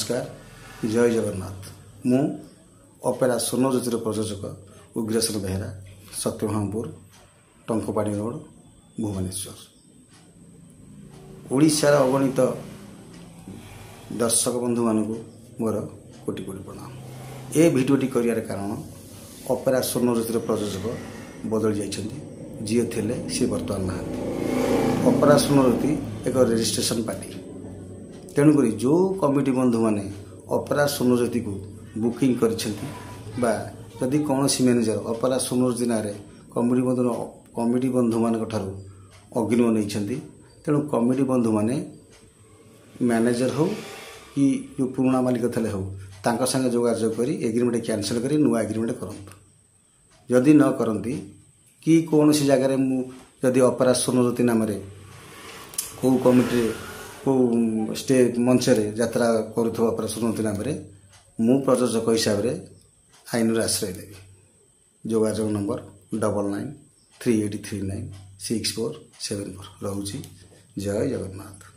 नमस्कार जय जगन्नाथ मु अपेरा स्वर्णज्योतिर प्रयोजक उग्रसेन बेहेरा सत्यभामपुर टंकपाड़ी रोड भुवनेश्वर ओडिशार अगणित दर्शक बंधु मानक मोर कोटि कोटि प्रणाम। ए भिडियोटी करियार कारण अपेरा स्वर्णज्योतिर प्रयोजक बदल जाइछन्ति जी थे सी बर्तमान ना अपेरा स्वर्णज्योति एक रजिस्ट्रेशन पार्टी तेणुक जो कमिटी बंधु मैंने अपेरा स्वर्णज्योति को बुकिंग करा जदि कौन मैनेजर अपेरा स्वर्णज्योति ना कमिटी बंधु मान अग्रिम नहीं तेणु कमिटी बंधु मैंने मैनेजर हो कि जो पुराणा मालिक थे हो तांका संगे जोगाजोग कर एग्रीमेंट कैंसल कर नुआ एग्रीमेंट करंतु जदि न करती कि कौन सी जगह जदि अपेरा स्वर्णज्योति नाम कौ कमिटी को स्टे मंचरे यात्रा करुवा अपेरा स्वर्णज्योति नाम मु प्रयोजक हिसाब से आईन आश्रय देवी। जोगाजोग नंबर 9938396474 रोचे। जय जगन्नाथ।